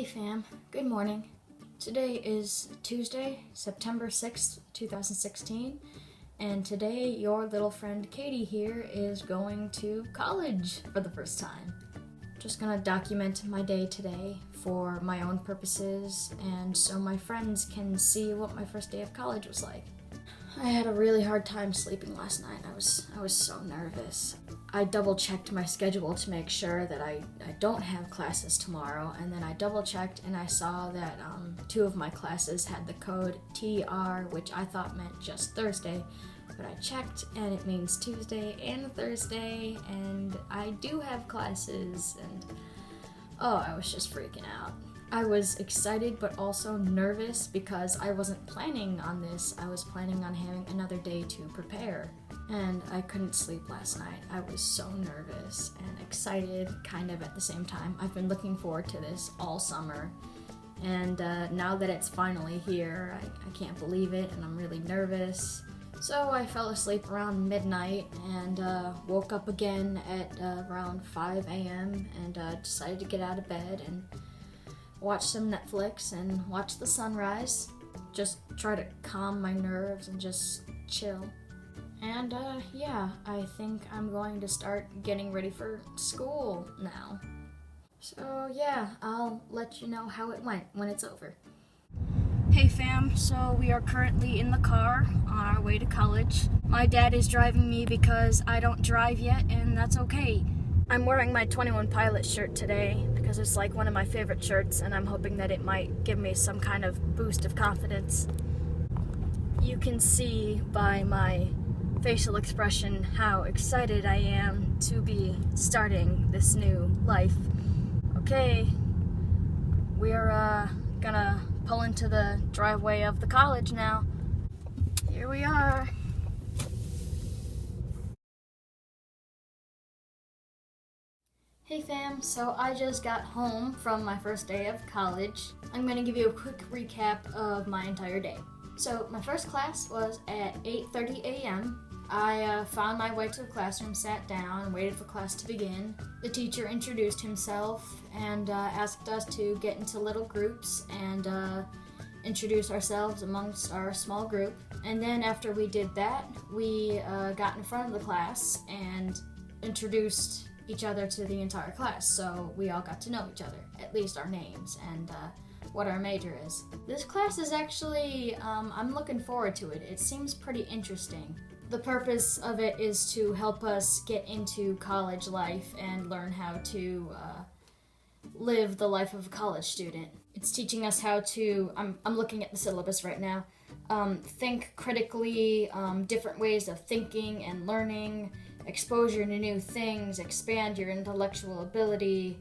fam, good morning. Today is Tuesday, September 6th, 2016, and today your little friend Katie here is going to college for the first time. Just gonna document my day today for my own purposes and so my friends can see what my first day of college was like. I had a really hard time sleeping last night. I was so nervous. I double checked my schedule to make sure that I don't have classes tomorrow, and then I double checked and I saw that two of my classes had the code TR, which I thought meant just Thursday, but I checked and it means Tuesday and Thursday, and I do have classes, and I was just freaking out. I was excited but also nervous because I wasn't planning on this. I was planning on having another day to prepare, and I couldn't sleep last night. I was so nervous and excited kind of at the same time. I've been looking forward to this all summer, and now that it's finally here, I can't believe it, and I'm really nervous. So I fell asleep around midnight and woke up again at around 5 a.m. and decided to get out of bed and watch some Netflix and watch the sunrise. Just try to calm my nerves and just chill. And I think I'm going to start getting ready for school now. So yeah, I'll let you know how it went when it's over. Hey fam, so we are currently in the car on our way to college. My dad is driving me because I don't drive yet, and that's okay. I'm wearing my 21 Pilots shirt today because it's like one of my favorite shirts, and I'm hoping that it might give me some kind of boost of confidence. You can see by my facial expression how excited I am to be starting this new life. Okay, we're gonna pull into the driveway of the college now. Here we are. Hey fam, so I just got home from my first day of college. I'm going to give you a quick recap of my entire day. So my first class was at 8:30 a.m. I found my way to the classroom, sat down, and waited for class to begin. The teacher introduced himself and asked us to get into little groups and introduce ourselves amongst our small group. And then after we did that, we got in front of the class and introduced each other to the entire class, so we all got to know each other, at least our names and what our major is. This class is actually, I'm looking forward to it. It seems pretty interesting. The purpose of it is to help us get into college life and learn how to live the life of a college student. It's teaching us how to, I'm looking at the syllabus right now, think critically, different ways of thinking and learning, exposure to new things, expand your intellectual ability,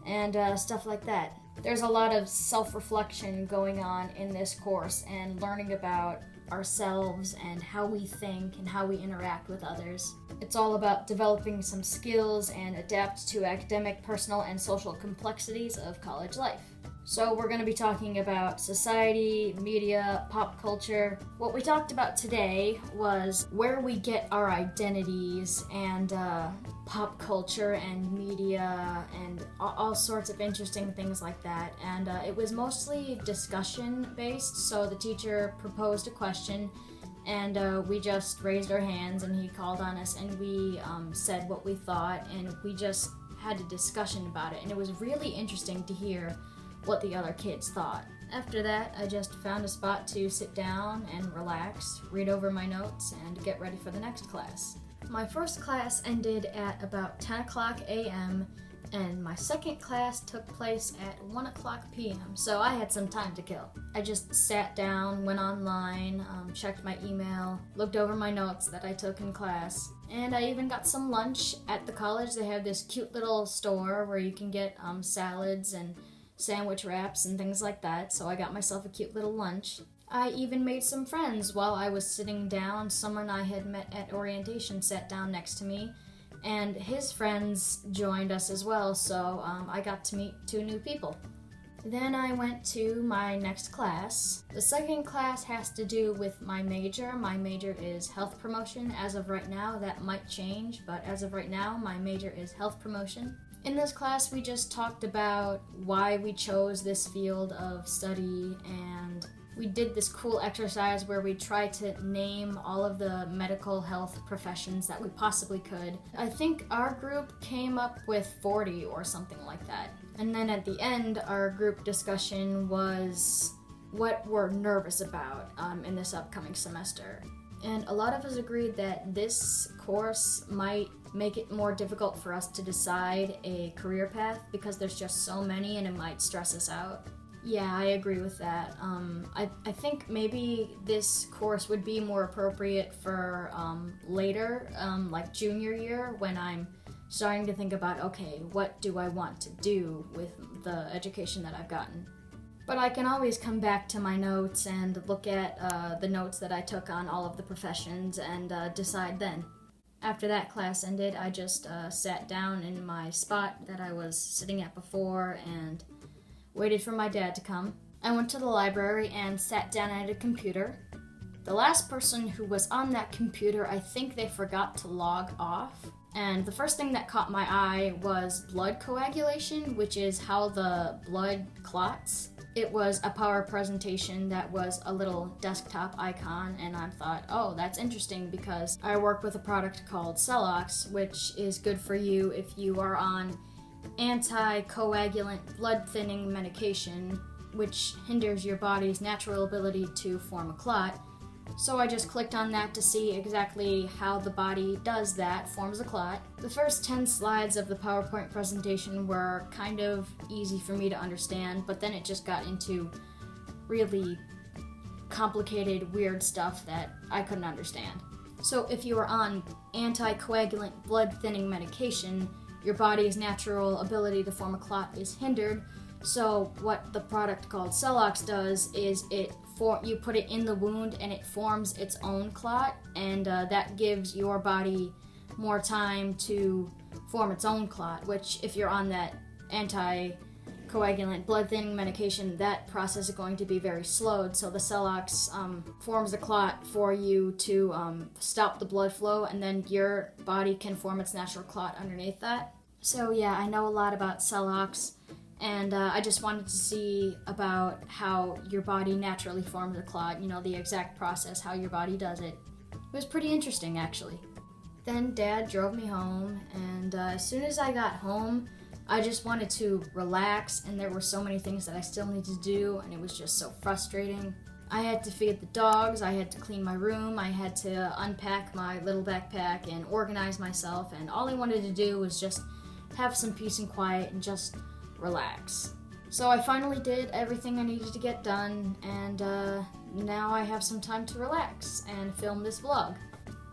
and stuff like that. There's a lot of self-reflection going on in this course and learning about ourselves and how we think and how we interact with others. It's all about developing some skills and adapt to academic, personal, and social complexities of college life. So we're going to be talking about society, media, pop culture. What we talked about today was where we get our identities and pop culture and media and all sorts of interesting things like that. And it was mostly discussion based, so the teacher proposed a question and we just raised our hands and he called on us and we said what we thought and we just had a discussion about it, and it was really interesting to hear what the other kids thought. After that, I just found a spot to sit down and relax, read over my notes, and get ready for the next class. My first class ended at about 10 o'clock a.m., and my second class took place at 1 o'clock p.m., so I had some time to kill. I just sat down, went online, checked my email, looked over my notes that I took in class, and I even got some lunch. At the college, they have this cute little store where you can get salads and sandwich wraps and things like that, so I got myself a cute little lunch. I even made some friends while I was sitting down. Someone I had met at orientation sat down next to me, and his friends joined us as well, so I got to meet two new people. Then I went to my next class. The second class has to do with my major. My major is health promotion. As of right now, that might change, but as of right now, my major is health promotion. In this class, we just talked about why we chose this field of study, and we did this cool exercise where we tried to name all of the medical health professions that we possibly could. I think our group came up with 40 or something like that. And then at the end, our group discussion was what we're nervous about in this upcoming semester. And a lot of us agreed that this course might make it more difficult for us to decide a career path because there's just so many and it might stress us out. Yeah, I agree with that. I think maybe this course would be more appropriate for later, like junior year, when I'm starting to think about, okay, what do I want to do with the education that I've gotten? But I can always come back to my notes and look at the notes that I took on all of the professions and decide then. After that class ended, I just sat down in my spot that I was sitting at before and waited for my dad to come. I went to the library and sat down at a computer. The last person who was on that computer, I think they forgot to log off. And the first thing that caught my eye was blood coagulation, which is how the blood clots. It was a power presentation that was a little desktop icon, and I thought, oh, that's interesting because I work with a product called Celox, which is good for you if you are on anticoagulant blood thinning medication, which hinders your body's natural ability to form a clot. So I just clicked on that to see exactly how the body does that, forms a clot. The first 10 slides of the PowerPoint presentation were kind of easy for me to understand, but then it just got into really complicated, weird stuff that I couldn't understand. So if you are on anticoagulant blood thinning medication, your body's natural ability to form a clot is hindered. So what the product called Celox does is you put it in the wound and it forms its own clot, and that gives your body more time to form its own clot, which if you're on that anticoagulant blood thinning medication, that process is going to be very slowed. So the Celox forms a clot for you to stop the blood flow, and then your body can form its natural clot underneath that. So yeah, I know a lot about Celox. And I just wanted to see about how your body naturally forms a clot, the exact process, how your body does it. It was pretty interesting, actually. Then Dad drove me home, and as soon as I got home, I just wanted to relax, and there were so many things that I still needed to do, and it was just so frustrating. I had to feed the dogs, I had to clean my room, I had to unpack my little backpack and organize myself, and all I wanted to do was just have some peace and quiet and just relax. So I finally did everything I needed to get done, and now I have some time to relax and film this vlog.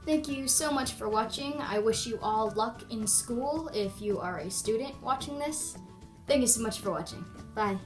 Thank you so much for watching. I wish you all luck in school if you are a student watching this. Thank you so much for watching. Bye.